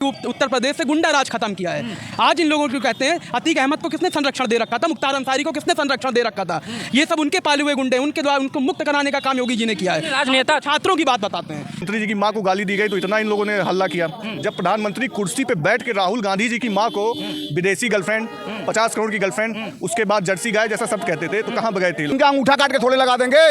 उत्तर प्रदेश से गुंडा राज खत्म किया है। आज इन लोगों को कहते हैं, अतीक अहमद को किसने संरक्षण दे रखा था, मुख्तार अंसारी को किसने संरक्षण दे रखा था, ये सब उनके पाले हुए गुंडे, उनके द्वारा उनको मुक्त कराने का काम योगी जी ने किया है। राजनेता छात्रों की बात बताते हैं। मंत्री जी की मां को गाली दी गई तो इतना इन लोगों ने हल्ला किया। जब प्रधानमंत्री कुर्सी पे बैठ के राहुल गांधी जी की मां को विदेशी गर्लफ्रेंड, 50 करोड़ की गर्लफ्रेंड, उसके बाद जर्सी गाय जैसा सब कहते थे, तो कहाँ गए थे? इनका अंगूठा काट के थोड़े लगा देंगे,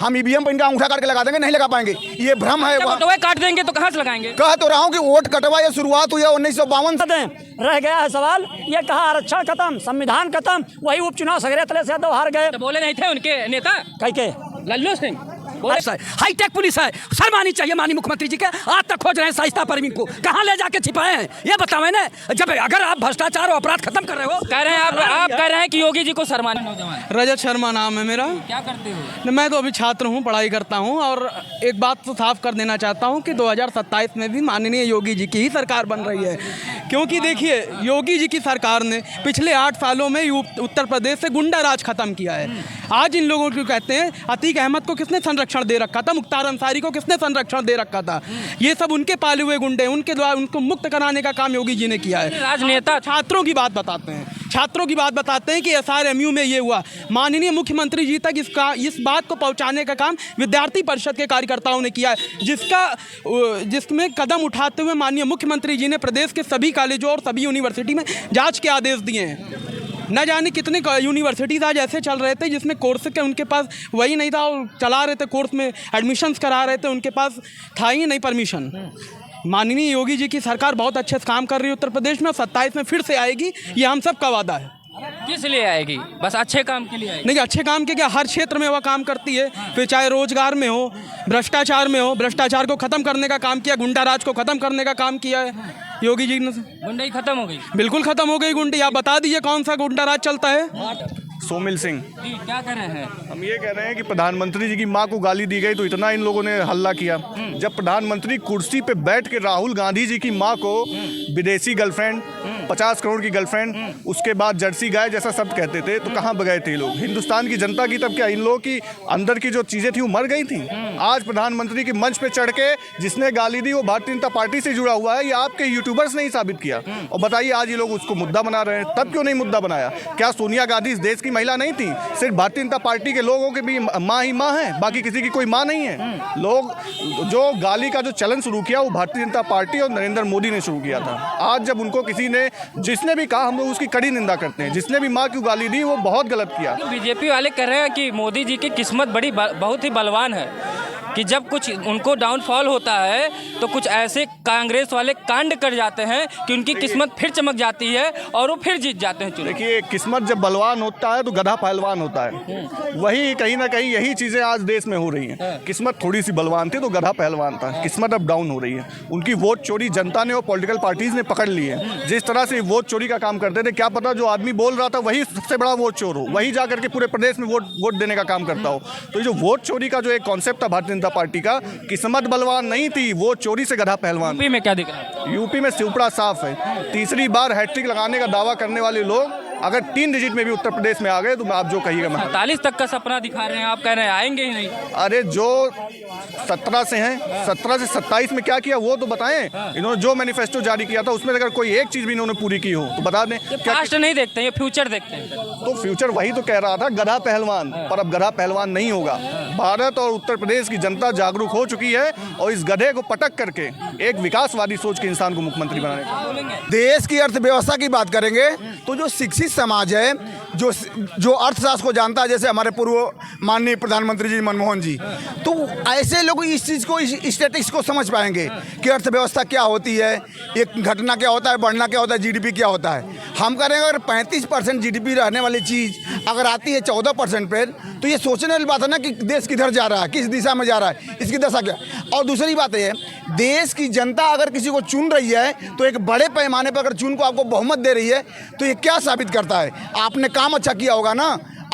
हम ईवीएम पर इनका अंगूठा काट के लगा देंगे, नहीं लगा पाएंगे। ये भ्रम है। फोटो काट देंगे तो कहाँ से लगाएंगे? कह तो रहा हूँ कि वोट कटवा ये शुरुआत हुई है 1952 से। रह गया है सवाल, ये कहा आरक्षण खत्म, संविधान खत्म, वही उपचुनाव सगरे तले से यादव हार गए। तो बोले नहीं थे उनके नेता कह के लल्लू सिंह हाईटेक पुलिस है, शर्म आनी चाहिए माननीय मुख्यमंत्री जी के। आज तक खोज रहे हैं शाइस्ता परवीन को, कहाँ ले जाके छिपाए हैं ये बताओ ना। जब अगर आप भ्रष्टाचार और अपराध खत्म कर रहे हो, कह रहे हैं आप कह रहे हैं कि योगी जी को शर्माने। नौजवान रजत शर्मा नाम है मेरा। क्या करते हो? मैं तो अभी छात्र हूँ, पढ़ाई करता हूँ। और एक बात तो साफ कर देना चाहता हूँ कि 2027 में भी माननीय योगी जी की ही सरकार बन रही है। क्योंकि देखिए, योगी जी की सरकार ने पिछले 8 सालों में उत्तर प्रदेश से गुंडा राज खत्म किया है। आज इन लोगों को कहते हैं, अतीक अहमद को किसने संरक्षण दे रखा था, मुख्तार अंसारी को किसने संरक्षण दे रखा था, ये सब उनके पाले हुए गुंडे, उनके द्वारा उनको मुक्त कराने का काम योगी जी ने किया है। राजनेता छात्रों की बात बताते हैं कि SRMU में ये हुआ। माननीय मुख्यमंत्री जी तक इस बात को पहुंचाने का काम विद्यार्थी परिषद के कार्यकर्ताओं ने किया है, जिसमें कदम उठाते हुए माननीय मुख्यमंत्री जी ने प्रदेश के सभी कॉलेजों और सभी यूनिवर्सिटी में जांच के आदेश दिए हैं। न जाने कितने यूनिवर्सिटीज़ आज ऐसे चल रहे थे जिसमें कोर्स के उनके पास वही नहीं था, और चला रहे थे कोर्स में एडमिशन्स करा रहे थे, उनके पास था ही नहीं परमिशन। माननीय योगी जी की सरकार बहुत अच्छे से काम कर रही है उत्तर प्रदेश में, और 27 में फिर से आएगी, ये हम सब का वादा है। किस लिए आएगी? बस अच्छे काम के लिए आएगी? नहीं, अच्छे काम के क्या, हर क्षेत्र में वह काम करती है। फिर चाहे रोजगार में हो, भ्रष्टाचार में हो, भ्रष्टाचार को खत्म करने का काम किया, गुंडा राज को खत्म करने का काम किया है योगी जी ने। गुंडाई खत्म हो गई? बिल्कुल खत्म हो गई गुंडी। आप बता दीजिए कौन सा गुंडा राज चलता है? सोमिल सिंह। क्या कह रहे हैं? हम ये कह रहे हैं कि प्रधानमंत्री जी की मां को गाली दी गई तो इतना इन लोगों ने हल्ला किया। जब प्रधानमंत्री कुर्सी पे बैठ के राहुल गांधी जी की मां को विदेशी गर्लफ्रेंड, 50 करोड़ की गर्लफ्रेंड, उसके बाद जर्सी गाय जैसा सब कहते थे, तो कहाँ गए थे लोग? हिंदुस्तान की जनता की तब क्या इन लोगों की अंदर की जो चीज़ें थी वो मर गई थी? आज प्रधानमंत्री के मंच पे चढ़ के जिसने गाली दी वो भारतीय जनता पार्टी से जुड़ा हुआ है, ये आपके यूट्यूबर्स ने ही साबित किया। और बताइए आज ये लोग उसको मुद्दा बना रहे हैं, तब क्यों नहीं मुद्दा बनाया? क्या सोनिया गांधी इस देश की महिला नहीं थी? सिर्फ भारतीय जनता पार्टी के लोगों के भी माँ ही माँ है, बाकी किसी की कोई माँ नहीं है। लोग जो गाली का जो चलन शुरू किया वो भारतीय जनता पार्टी और नरेंद्र मोदी ने शुरू किया था। आज जब उनको किसी ने, जिसने भी कहा, हम लोग उसकी कड़ी निंदा करते हैं। जिसने भी माँ की गाली दी वो बहुत गलत किया। बीजेपी वाले कह रहे हैं कि मोदी जी की किस्मत बहुत ही बलवान है, कि जब कुछ उनको डाउनफॉल होता है तो कुछ ऐसे कांग्रेस वाले कांड कर जाते हैं कि उनकी किस्मत फिर चमक जाती है और वो फिर जीत जाते हैं चुनाव। देखिए, किस्मत जब बलवान होता है तो गधा पहलवान होता है। वही कहीं ना कहीं यही चीज़ें आज देश में हो रही हैं। किस्मत थोड़ी सी बलवान थी तो गधा पहलवान था। किस्मत अब डाउन हो रही है। उनकी वोट चोरी जनता ने और पॉलिटिकल पार्टीज ने पकड़ ली है। जिस तरह से वोट चोरी का काम करते थे, क्या पता जो आदमी बोल रहा था वही सबसे बड़ा वोट चोर हो, वही जाकर के पूरे प्रदेश में वोट देने का काम करता हो। तो जो वोट चोरी का जो एक कॉन्सेप्ट था भारतीय जनता पार्टी का, किस्मत बलवान नहीं थी, वो चोरी से गधा पहलवान। यूपी में क्या दिख रहा है? यूपी में सिवड़ा साफ है। तीसरी बार हैट्रिक लगाने का दावा करने वाले लोग अगर 3 डिजिट में भी उत्तर प्रदेश में आ गए तो आप जो कहिएगा मैं 47 तक का सपना दिखा रहे हैं, आप कह रहे हैं आएंगे ही नहीं। अरे जो 17 से हैं, 17 से 27 में क्या किया वो तो बताएं। इन्होंने जो मैनिफेस्टो जारी किया था उसमें अगर कोई एक चीज़ भी इन्होंने पूरी की हो तो बता दें। पास्ट नहीं देखते हैं, ये फ्यूचर देखते हैं। तो फ्यूचर वही तो कह रहा था, गधा पहलवान। पर अब गधा पहलवान नहीं होगा। भारत और उत्तर प्रदेश की जनता जागरूक हो चुकी है और इस गधे को पटक करके एक विकासवादी सोच के इंसान को मुख्यमंत्री बनाने का। देश की अर्थव्यवस्था की बात करेंगे तो जो शिक्षित समाज है, जो अर्थशास्त्र को जानता है, जैसे हमारे पूर्व माननीय प्रधानमंत्री जी मनमोहन जी, तो ऐसे लोग इस चीज़ को, इस स्टैटिस्टिक्स को समझ पाएंगे कि अर्थव्यवस्था क्या होती है, एक घटना क्या होता है, बढ़ना क्या होता है, जीडीपी क्या होता है। हम करेंगे अगर 35% जीडीपी रहने वाली चीज़ अगर आती है 14% पर, तो ये सोचने वाली बात है ना कि देश किधर जा रहा है, किस दिशा में जा रहा है, इसकी दशा क्या। और दूसरी बात है, देश की जनता अगर किसी को चुन रही है तो एक बड़े पैमाने पर अगर चुन को आपको बहुमत दे रही है तो ये क्या साबित करता है? आपने काम अच्छा किया होगा ना,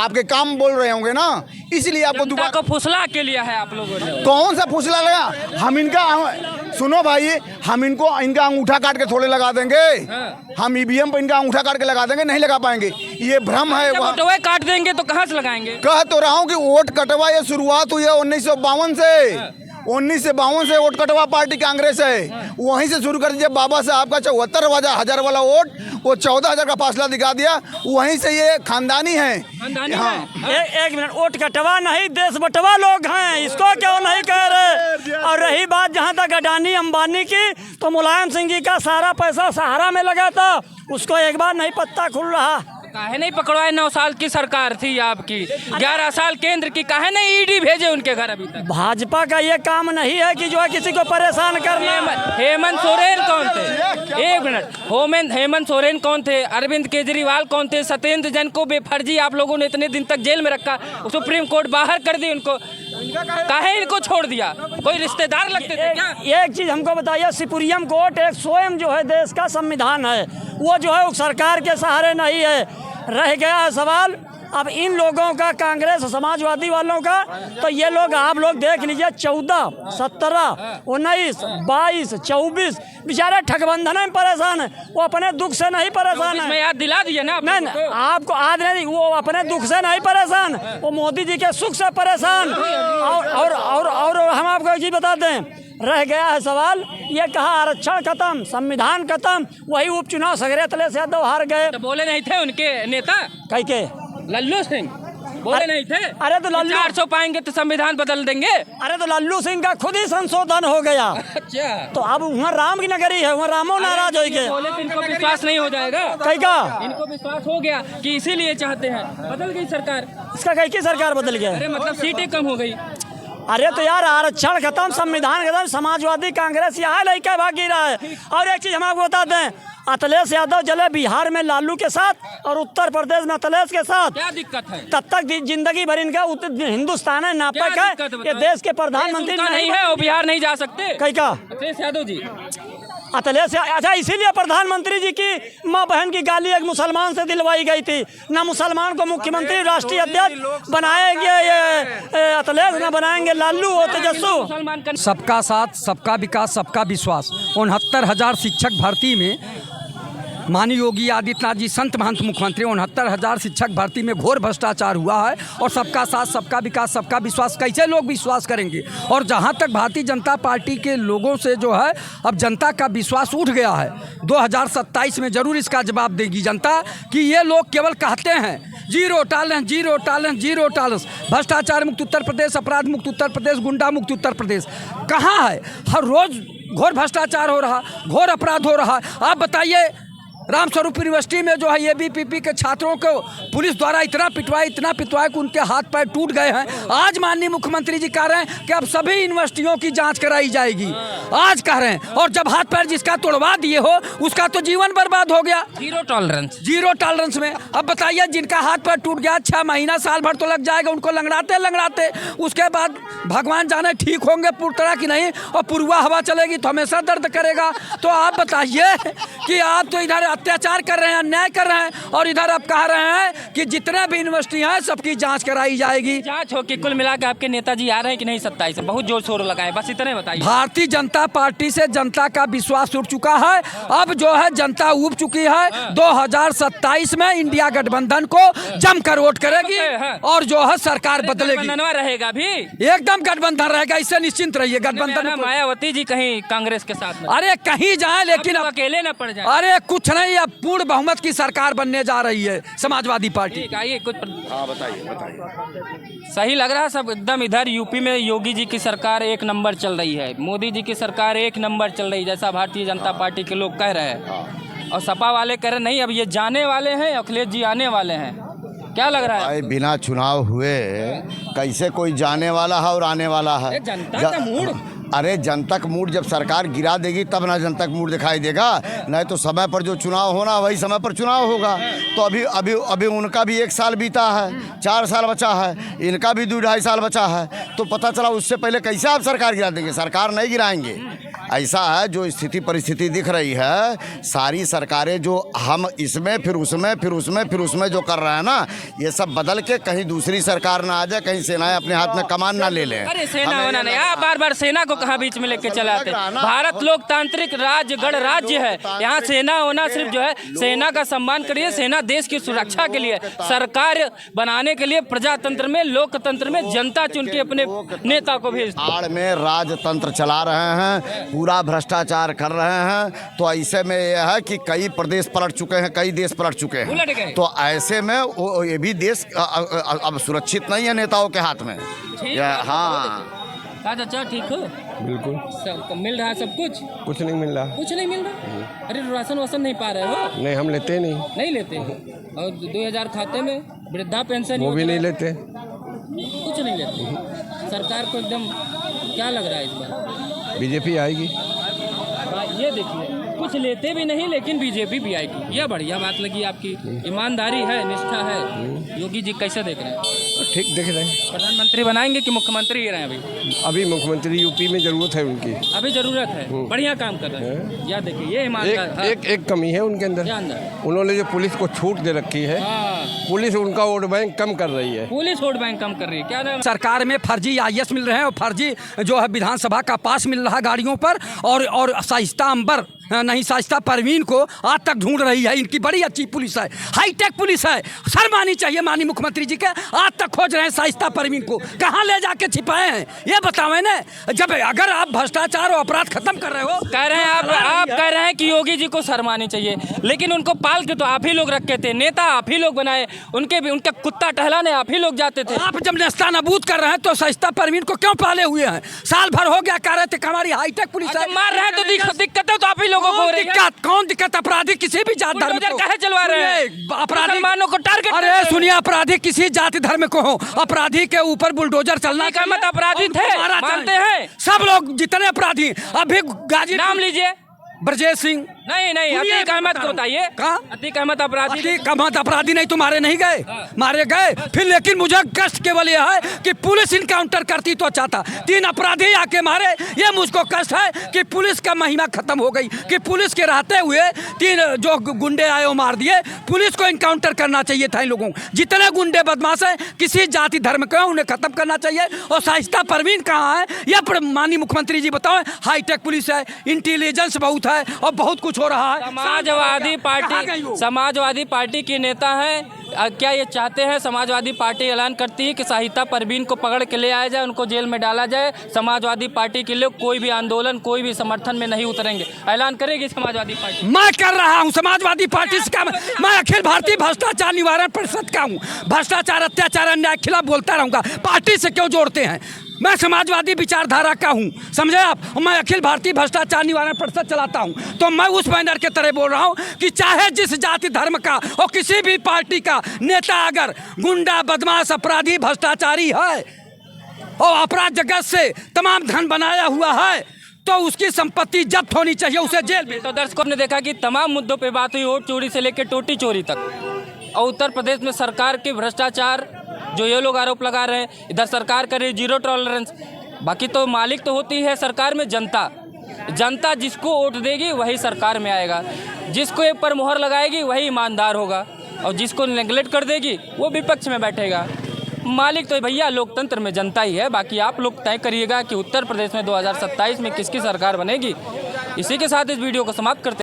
आपके काम बोल रहे होंगे ना, इसलिए आपको दोबारा को फुसला के लिया है आप लोगों ने। कौन सा फुसला लगा? हम इनका, सुनो भाई, हम इनका अंगूठा काट के थोड़े लगा देंगे, हम ईवीएम पर इनका अंगूठा काट के लगा देंगे, नहीं लगा पाएंगे। ये भ्रम है। फोटो काट देंगे तो कहाँ से लगाएंगे? कह तो रहा हूँ कि वोट कटवा ये शुरुआत हुई है 1952 से। 19 से 52 से वोट कटवा पार्टी कांग्रेस है, वहीं से शुरू कर दीजिए। बाबा साहब का 74,000 वाला वोट वो 14,000 का फासला दिखा दिया, वहीं से ये खानदानी है। हाँ। एक मिनट, वोट कटवा नहीं देश बटवा लोग हैं, इसको क्यों नहीं कह रहे। और रही बात जहाँ तक अडानी अंबानी की, तो मुलायम सिंह जी का सारा पैसा सहारा में लगा था, उसको एक बार नहीं पत्ता खुल रहा। काहे नहीं पकड़वाए? 9 साल की सरकार थी आपकी, 11 साल केंद्र की, काहे नहीं ईडी भेजे उनके घर अभी तक? भाजपा का ये काम नहीं है कि जो है किसी को परेशान करना। हेमंत सोरेन कौन थे? एक मिनट, हेमंत सोरेन कौन थे? अरविंद केजरीवाल कौन थे? सत्येंद्र जैन को बेफर्जी आप लोगों ने इतने दिन तक जेल में रखा, सुप्रीम कोर्ट बाहर कर दी उनको, काहे इनको छोड़ दिया? कोई रिश्तेदार लगते थे क्या? एक चीज हमको बताइए, सुप्रीम कोर्ट एक स्वयं जो है देश का संविधान है, वो जो है सरकार के सहारे नहीं है। रह गया है सवाल अब इन लोगों का, कांग्रेस समाजवादी वालों का, तो ये लोग आप लोग देख लीजिए 14, 17, 19, 22, 24 बेचारे ठगबंधन में परेशान है। वो अपने दुख से नहीं परेशान है। मैं याद दिला दिया ना नहीं, आपको आज नहीं, वो अपने दुख से नहीं परेशान, वो मोदी जी के सुख से परेशान। और हम आपको एक चीज बता दें, रह गया है सवाल, ये कहा आरक्षण खत्म, संविधान खत्म, वही उपचुनाव सगरे तले से यादव हार गए। तो बोले नहीं थे उनके नेता? कई के लल्लू सिंह बोले नहीं थे? अरे तो लल्लू 400 पाएंगे तो संविधान बदल देंगे। अरे तो लल्लू सिंह का खुद ही संशोधन हो गया। अच्छा, तो अब वहाँ राम की नगरी है, वहाँ रामो नाराज हो गए। बोले तो इनको विश्वास नहीं हो जाएगा? कई का इनको विश्वास हो गया कि इसीलिए चाहते हैं, बदल गई सरकार। इसका कई की सरकार बदल गया। अरे मतलब सीटें कम हो गई। अरे तो यार आरक्षण खत्म, संविधान खत्म, समाजवादी कांग्रेस यहाँ लड़का भागी रहा है। और एक चीज हम आपको बता दें, अखिलेश यादव जले बिहार में लालू के साथ और उत्तर प्रदेश में अखिलेश के साथ, क्या दिक्कत है? तब तक जिंदगी भर इनका हिंदुस्तान है नापक है, ये देश के प्रधानमंत्री नहीं है, वो बिहार नहीं जा सकते। कई का अखिलेश यादव जी, अखिलेश, अच्छा इसीलिए प्रधानमंत्री जी की माँ बहन की गाली एक मुसलमान से दिलवाई गई थी। ना मुसलमान को मुख्यमंत्री राष्ट्रीय अध्यक्ष बनाएंगे ये अखिलेश, ना बनाएंगे लालू और तेजस्वी। सबका साथ, सबका विकास, सबका विश्वास। 69,000 शिक्षक भर्ती में माननीय योगी आदित्यनाथ जी संत महंत मुख्यमंत्री, 69,000 शिक्षक भर्ती में घोर भ्रष्टाचार हुआ है। और सबका साथ, सबका विकास, सबका विश्वास कैसे लोग विश्वास करेंगे? और जहां तक भारतीय जनता पार्टी के लोगों से जो है अब जनता का विश्वास उठ गया है। 2027 में जरूर इसका जवाब देगी जनता कि ये लोग केवल कहते हैं zero tolerance, zero tolerance, zero tolerance, भ्रष्टाचार मुक्त उत्तर प्रदेश, अपराध मुक्त उत्तर प्रदेश, गुंडा मुक्त उत्तर प्रदेश। कहाँ है? हर रोज घोर भ्रष्टाचार हो रहा, घोर अपराध हो रहा। आप बताइए, रामस्वरूप यूनिवर्सिटी में जो है ABPP के छात्रों को पुलिस द्वारा इतना पिटवाया कि उनके हाथ पैर टूट गए हैं। आज माननीय मुख्यमंत्री जी कह रहे हैं कि अब सभी यूनिवर्सिटियों की जांच कराई जाएगी, आज कह रहे हैं। और जब हाथ पैर जिसका तोड़वा दिए हो उसका तो जीवन बर्बाद हो गया। जीरो टॉलरेंस, जीरो टॉलरेंस में अब बताइए, जिनका हाथ पैर टूट गया 6 महीना साल भर तो लग जाएगा उनको लंगड़ाते, उसके बाद भगवान जाने ठीक होंगे पूरी तरह की नहीं, और पूर्वा हवा चलेगी तो हमेशा दर्द करेगा। तो आप बताइए कि आप तो इधर अत्याचार कर रहे हैं, अन्याय कर रहे हैं, और इधर आप कह रहे हैं कि जितने भी यूनिवर्सिटी हैं सबकी जांच कराई जाएगी। जांच हो कि कुल मिलाकर आपके नेताजी आ रहे हैं कि नहीं? 27 से बहुत जोर शोर लगाए, बस इतने बताइए। भारतीय जनता पार्टी से जनता का विश्वास उठ चुका है। अब जो है जनता उब चुकी है। 2027 में इंडिया गठबंधन को जमकर वोट करेगी और जो है सरकार बदलेगी। गठबंधन रहेगा भी, एकदम गठबंधन रहेगा, इससे निश्चिंत रहिए। गठबंधन मायावती जी कहीं कांग्रेस के साथ में, अरे कहीं जाए लेकिन अकेले न पड़ जाए। अरे कुछ नहीं, अब पूर्ण बहुमत की सरकार बनने जा रही है समाजवादी पार्टी। आइए कुछ बताइए। सही लग रहा है सब एकदम। इधर यूपी में योगी जी की सरकार 1 नंबर चल रही है, मोदी जी की सरकार 1 नंबर चल रही है, जैसा भारतीय जनता पार्टी के लोग कह रहे हैं। और सपा वाले कह रहे नहीं, अब ये जाने वाले हैं, अखिलेश जी आने वाले हैं। क्या लग रहा है? बिना चुनाव हुए कैसे कोई जाने वाला है और आने वाला है? जनता का मूड, अरे जनता का मूड जब सरकार गिरा देगी तब ना जनता का मूड दिखाई देगा। नहीं तो समय पर जो चुनाव होना वही समय पर चुनाव होगा। तो अभी उनका भी 1 साल बीता है, 4 साल बचा है, इनका भी 2-2.5 साल बचा है। तो पता चला उससे पहले कैसे आप सरकार गिरा देंगे? सरकार नहीं गिराएंगे। ऐसा है जो स्थिति परिस्थिति दिख रही है, सारी सरकारें जो हम इसमें फिर उसमें फिर उसमें फिर उसमें जो कर रहे हैं ना, ये सब बदल के कहीं दूसरी सरकार ना आ जाए, कहीं सेनाएं अपने हाथ में कमान ना ले लें। अरे सेना होना नहीं, आप बार बार सेना को कहाँ बीच में लेके चले आते हैं। भारत लोकतांत्रिक राज्य गणराज्य है, यहाँ सेना होना सिर्फ जो है, सेना का सम्मान करिए। सेना देश की सुरक्षा के लिए, सरकार बनाने के लिए, प्रजातंत्र में, लोकतंत्र में जनता चुन के अपने नेता को भेजती है। आड़ में राजतंत्र चला रहे हैं, पूरा भ्रष्टाचार कर रहे हैं। तो ऐसे में यह है कि कई प्रदेश पलट चुके हैं, कई देश पलट चुके उलट गए। हैं। तो ऐसे में ये भी देश अब सुरक्षित नहीं है नेताओं के हाथ में। हाँ चाचा ठीक हो? बिल्कुल। सब मिल रहा है सब कुछ? कुछ नहीं मिल रहा। कुछ नहीं मिल रहा? अरे राशन वासन नहीं पा रहे हो? नहीं, हम लेते नहीं। नहीं लेते? और 2000 खाते में वृद्धा पेंशन वो भी नहीं लेते। कुछ नहीं लेते। सरकार को एकदम क्या लग रहा है इस बार? बीजेपी आएगी। ये देखिए, कुछ लेते भी नहीं लेकिन बीजेपी भी आएगी। यह बढ़िया बात लगी आपकी, ईमानदारी है, निष्ठा है। योगी जी कैसे देख रहे हैं? ठीक देख रहे हैं। प्रधानमंत्री बनाएंगे कि मुख्यमंत्री ही रहे? अभी मुख्यमंत्री यूपी में जरूरत है उनकी। अभी जरूरत है, बढ़िया काम कर रहे हैं। या देखिए ये ईमानदार एक कमी है उनके अंदर। क्या अंदर? उन्होंने जो पुलिस को छूट दे रखी है, पुलिस उनका वोट बैंक कम कर रही है। पुलिस वोट बैंक कम कर रही है। क्या नाम? सरकार में फर्जी IAS मिल रहे हैं और फर्जी जो है विधानसभा का पास मिल रहा है गाड़ियों पर, और शाइस्ता अंबर नहीं, शाइस्ता परवीन को आज तक ढूंढ रही है। इनकी बड़ी अच्छी पुलिस है, हाईटेक पुलिस है, शर्म आनी चाहिए माननीय मुख्यमंत्री जी के। आज तक खोज रहे हैं शाइस्ता परवीन को, कहाँ ले जाके छिपाए हैं ये बताओ ना। जब अगर आप भ्रष्टाचार और अपराध खत्म कर रहे हो, कह रहे हैं आप कह रहे हैं कि योगी जी को शर्म आनी चाहिए, लेकिन उनको पाल के तो आप ही लोग रखे थे, नेता आप ही लोग बनाए, उनके कुत्ता टहलाने आप ही लोग जाते थे। आप जब नेस्ता नबूद कर रहे हैं तो शाइस्ता परवीन को क्यों पाले हुए हैं? साल भर हो गया कह रहे थे हमारी हाईटेक पुलिस है। मार रहे हैं तो दिक्कत है तो आप ही लोगों को हो रही है। कौन दिक्कत? अपराधी किसी भी जात धर्म को कहे चलवा रहे हैं, अपराधी मुसलमानों को टारगेट। अरे सुनिए, अपराधी किसी जाति धर्म को हो, अपराधी के ऊपर बुलडोजर चलना का मत अपराधी थे, मानते हैं सब लोग जितने अपराधी। अभी गाजी नाम लीजिए। ब्रजेश सिंह नहीं, अतीक अहमद को बताइए। कहाँ? अतीक अहमद अपराधी? अतीक अहमद अपराधी नहीं, तुम्हारे नहीं गए, मारे गए फिर। लेकिन मुझे कष्ट केवल यह है कि पुलिस इनकाउंटर करती तो अच्छा था। 3 अपराधी आके मारे, ये मुझको कष्ट है कि पुलिस का महिमा खत्म हो गई, कि पुलिस के रहते हुए 3 जो गुंडे आए वो मार दिए। पुलिस को इनकाउंटर करना चाहिए था इन लोगों को। जितने गुंडे बदमाश हैं किसी जाति धर्म के, उन्हें खत्म करना चाहिए। और शाइस्ता परवीन कहाँ है ये माननीय मुख्यमंत्री जी बताओ। हाईटेक पुलिस है, इंटेलिजेंस बहुत है और बहुत कुछ हो रहा है। समाजवादी पार्टी के नेता हैं। क्या ये चाहते हैं, समाजवादी पार्टी ऐलान करती है कि शाइस्ता परवीन को पकड़ के ले आया जाए, उनको जेल में डाला जाए। समाजवादी पार्टी के लोग कोई भी आंदोलन, कोई भी समर्थन में नहीं उतरेंगे। ऐलान करेगी समाजवादी पार्टी? मैं कर रहा हूँ समाजवादी पार्टी का। मैं अखिल भारतीय भ्रष्टाचार निवारण परिषद का हूँ। भ्रष्टाचार, अत्याचार, अन्याय के खिलाफ बोलता रहूंगा। पार्टी से क्यों जोड़ते हैं? मैं समाजवादी विचारधारा का हूँ, समझे आप। मैं अखिल भारतीय भ्रष्टाचार निवारण परिषद चलाता हूँ। तो मैं उस बैनर के तरह बोल रहा हूँ कि चाहे जिस जाति धर्म का और किसी भी पार्टी का नेता अगर गुंडा, बदमाश, अपराधी, भ्रष्टाचारी है और अपराध जगत से तमाम धन बनाया हुआ है तो उसकी संपत्ति जब्त होनी चाहिए, उसे जेल में। तो दर्शकों ने देखा कि तमाम मुद्दों पे बात हुई, वोट चोरी से लेकर टोटी चोरी तक। और उत्तर प्रदेश में सरकार के भ्रष्टाचार जो ये लोग आरोप लगा रहे हैं, इधर सरकार करे 0 टॉलरेंस। बाकी तो मालिक तो होती है सरकार में जनता जिसको वोट देगी वही सरकार में आएगा, जिसको एक पर मुहर लगाएगी वही ईमानदार होगा, और जिसको नेगलेक्ट कर देगी वो विपक्ष में बैठेगा। मालिक तो भैया लोकतंत्र में जनता ही है। बाकी आप लोग तय करिएगा कि उत्तर प्रदेश में 2027 में किसकी सरकार बनेगी। इसी के साथ इस वीडियो को समाप्त करते हैं।